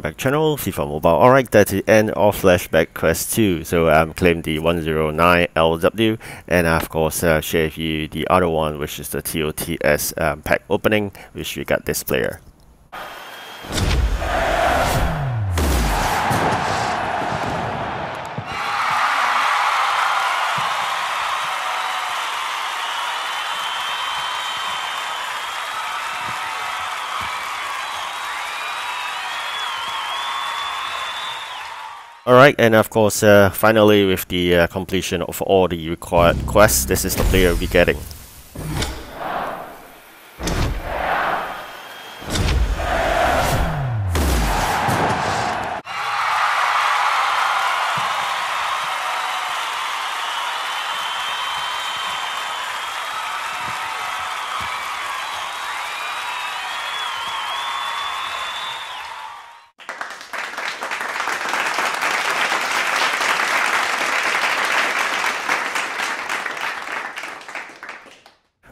welcome back to the channel, FIFA Mobile. Alright, that's the end of Flashback Quest 2. So claim the 109 LW, and of course share with you the other one, which is the TOTS pack opening, which we got this player. Alright, and of course, finally with the completion of all the required quests, this is the player we'll be getting.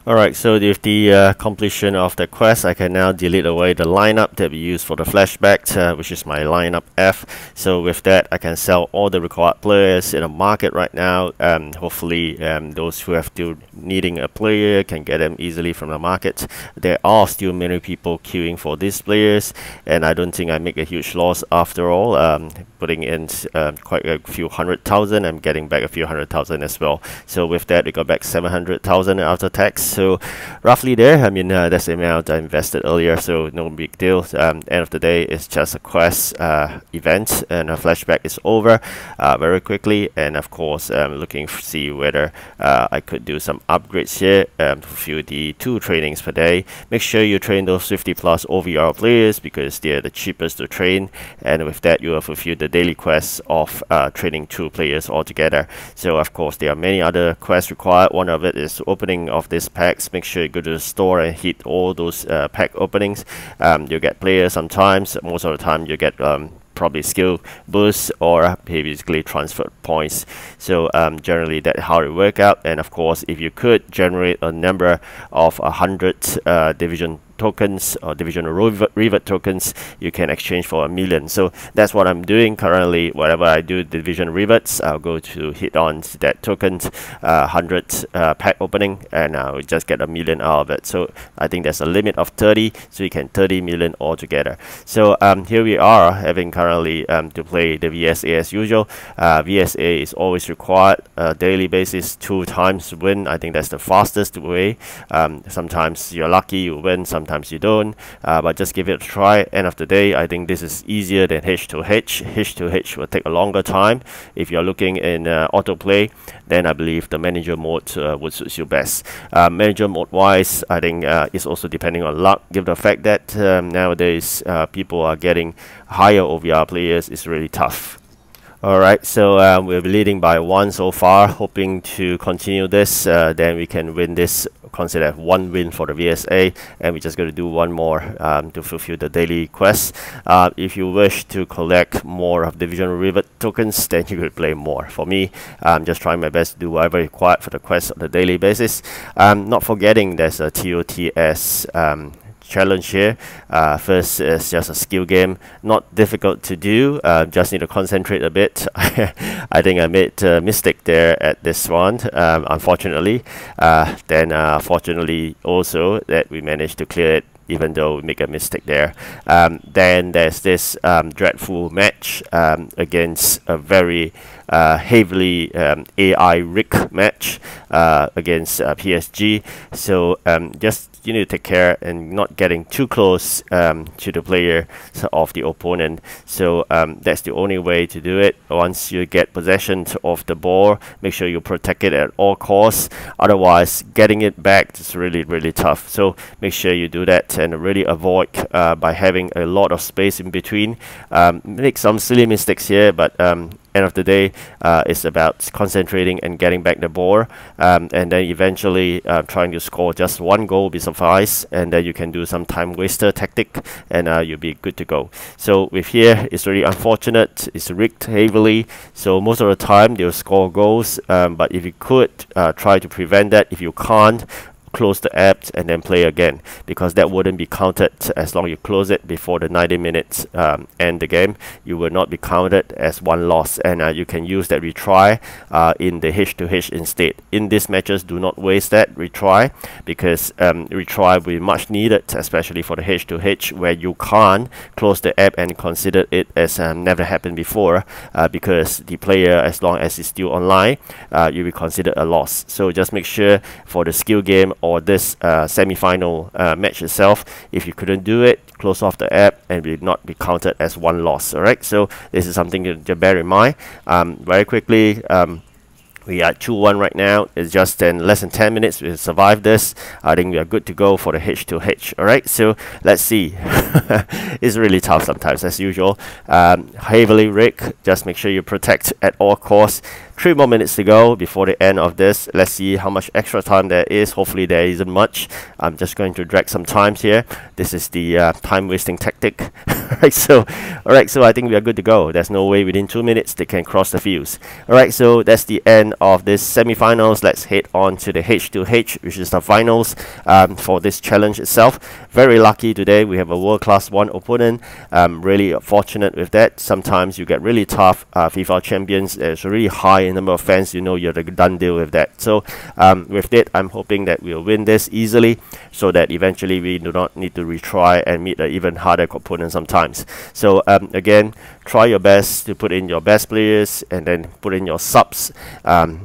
Alright, so with the completion of the quest, I can now delete away the lineup that we used for the flashback, which is my lineup F. So with that, I can sell all the required players in the market right now. Hopefully, those who have still needing a player can get them easily from the market. There are still many people queuing for these players, and I don't think I make a huge loss after all. Putting in quite a few 100,000, I'm getting back a few 100,000 as well. So with that, we got back 700,000 after tax. So roughly there, I mean, that's the amount I invested earlier, so no big deal. End of the day, it's just a quest event, and a flashback is over very quickly. And of course, looking to see whether I could do some upgrades here to fulfill the 2 trainings per day. Make sure you train those 50 plus OVR players because they're the cheapest to train, and with that, you will fulfill the daily quests of training 2 players altogether. So of course, there are many other quests required. One of it is opening of this pack. Make sure you go to the store and hit all those pack openings. You get players sometimes. Most of the time you get probably skill boosts or basically transfer points. So generally that's how it works out. And of course, if you could generate a number of 100 division tokens or divisional revert tokens, you can exchange for 1,000,000. So that's what I'm doing currently. Whenever I do division reverts, I'll go to hit on that token 100 pack opening, and I'll just get 1,000,000 out of it. So I think there's a limit of 30, so you can 30 million altogether. So here we are having currently to play the VSA as usual. VSA is always required daily basis, 2 times win. I think that's the fastest way. Sometimes you're lucky, you win, sometimes you don't, but just give it a try. End of the day, I think this is easier than H2H. H2H will take a longer time. If you're looking in autoplay, then I believe the manager mode would suit you best. Manager mode wise, I think it's also depending on luck, given the fact that nowadays people are getting higher OVR players. Is really tough. Alright, so we're leading by 1 so far, hoping to continue this, then we can win this, consider 1 win for the VSA, and we're just going to do 1 more to fulfill the daily quest. If you wish to collect more of divisional revert tokens, then you could play more. For me, I'm just trying my best to do whatever required for the quest on a daily basis. Not forgetting there's a TOTS challenge here. First is just a skill game, not difficult to do, just need to concentrate a bit. I think I made a mistake there at this one, unfortunately. Then fortunately also that we managed to clear it, even though we make a mistake there. Then there's this dreadful match against a very heavily AI rig match against PSG. So just you need to take care and not getting too close to the player of the opponent. So that's the only way to do it. Once you get possession of the ball, make sure you protect it at all costs. Otherwise, getting it back is really tough. So make sure you do that and really avoid by having a lot of space in between. Make some silly mistakes here, but end of the day, it's about concentrating and getting back the ball, and then eventually trying to score just 1 goal will be suffice, and then you can do some time waster tactic, and you'll be good to go. So with here, it's really unfortunate. It's rigged heavily, so most of the time they'll score goals, but if you could try to prevent that. If you can't, close the app and then play again, because that wouldn't be counted as long as you close it before the 90 minutes end the game. You will not be counted as one loss, and you can use that retry in the H2H instead. In these matches, do not waste that retry, because retry will be much needed, especially for the H2H, where you can't close the app and consider it as never happened before, because the player, as long as it's still online, you will consider a loss. So just make sure for the skill game or this semi-final match itself, if you couldn't do it, close off the app and will not be counted as one loss. Alright, so this is something to bear in mind. Very quickly, we are 2-1 right now. It's just in less than 10 minutes we'll survive this. I think we are good to go for the H2H. Alright, so let's see. It's really tough sometimes, as usual. Heavily rigged. Just make sure you protect at all costs. 3 more minutes to go before the end of this. Let's see how much extra time there is. Hopefully there isn't much. I'm just going to drag some times here. This is the time wasting tactic. Alright, so I think we are good to go. There's no way within 2 minutes they can cross the fuse. Alright, so that's the end of this semi-finals. Let's head on to the H2H, which is the finals for this challenge itself. Very lucky today. We have a world-class 1 opponent. Really fortunate with that. Sometimes you get really tough FIFA champions. It's really high in number of fans. You know you're the done deal with that. So with that, I'm hoping that we'll win this easily, so that eventually we do not need to retry and meet an even harder opponent sometimes. So again, try your best to put in your best players and then put in your subs,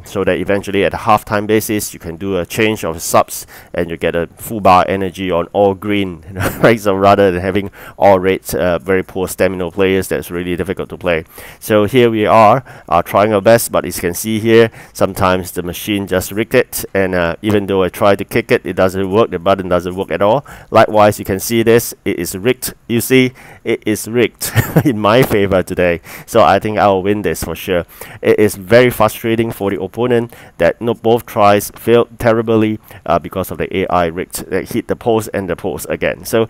so that eventually at a halftime basis you can do a change of subs and you get a full bar energy on all green, right? So rather than having all red, very poor stamina players, that's really difficult to play. So here we are trying our best, but as you can see here, sometimes the machine just rigged it, and even though I try to kick it, it doesn't work. The button doesn't work at all. Likewise, you can see this, it is rigged. You see, it is rigged in my favor today. So I think I will win this for sure. It is very frustrating for the opponent that both tries failed terribly because of the AI rigged. They hit the post and the post again. So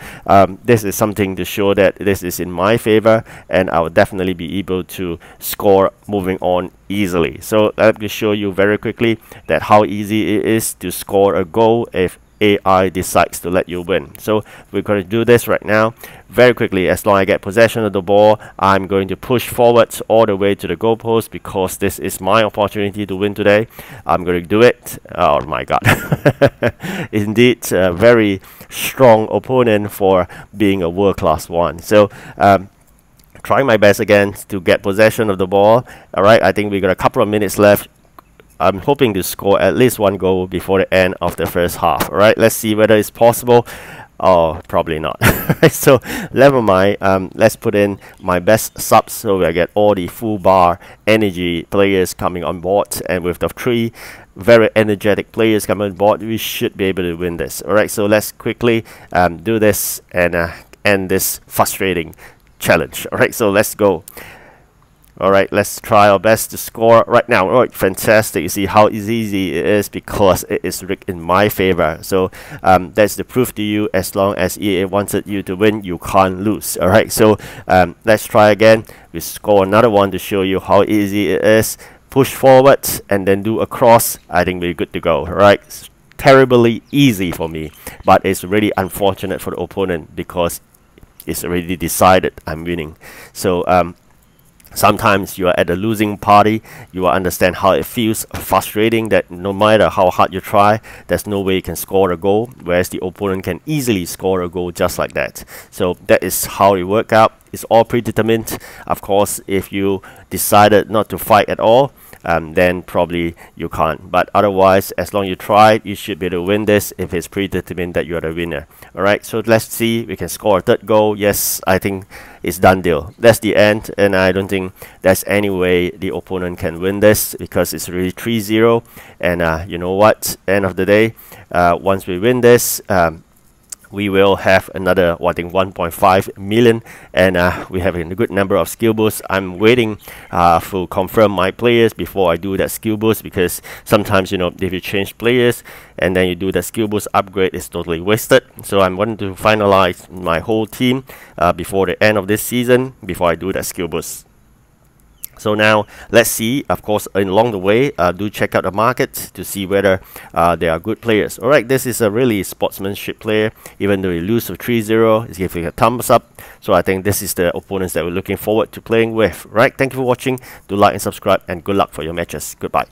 this is something to show that this is in my favor, and I will definitely be able to score moving on easily. So let me show you very quickly that how easy it is to score a goal if AI decides to let you win. So we're going to do this right now very quickly. As long as I get possession of the ball, I'm going to push forwards all the way to the goalpost, because this is my opportunity to win today. I'm going to do it. Oh my god. Indeed, a very strong opponent for being a world-class 1. So trying my best again to get possession of the ball. Alright, I think we got a couple of minutes left. I'm hoping to score at least 1 goal before the end of the first half. Alright, let's see whether it's possible. Oh, probably not. So never mind. Let's put in my best subs, so I get all the full bar energy players coming on board, and with the 3 very energetic players coming on board, we should be able to win this. Alright, so let's quickly do this and end this frustrating challenge. Alright, so let's go. Alright, let's try our best to score right now. Alright, fantastic. You see how easy it is, because it is rigged in my favor. So that's the proof to you, as long as EA wanted you to win, you can't lose. Alright, so let's try again. We score another one to show you how easy it is. Push forward and then do a cross. I think we're good to go. Alright, terribly easy for me, but it's really unfortunate for the opponent, because it's already decided I'm winning. So sometimes you are at the losing party, you will understand how it feels frustrating, that no matter how hard you try, there's no way you can score a goal, whereas the opponent can easily score a goal just like that. So that is how it works out. It's all predetermined. Of course, if you decided not to fight at all, then probably you can't. But otherwise, as long as you try, you should be able to win this if it's predetermined that you are the winner. Alright, so let's see. We can score a 3rd goal. Yes, I think it's done deal. That's the end, and I don't think there's any way the opponent can win this, because it's really 3-0. And you know what? End of the day, once we win this, we will have another, I think, 1.5 million, and we have a good number of skill boosts. I'm waiting to confirm my players before I do that skill boost, because sometimes, you know, if you change players and then you do the skill boost upgrade, it's totally wasted. So I'm wanting to finalize my whole team before the end of this season, before I do that skill boost. So now let's see, of course, along the way, do check out the market to see whether there are good players. Alright, this is a really sportsmanship player. Even though he lose to 3-0, he's giving a thumbs up. So I think this is the opponents that we're looking forward to playing with. Right, thank you for watching. Do like and subscribe, and good luck for your matches. Goodbye.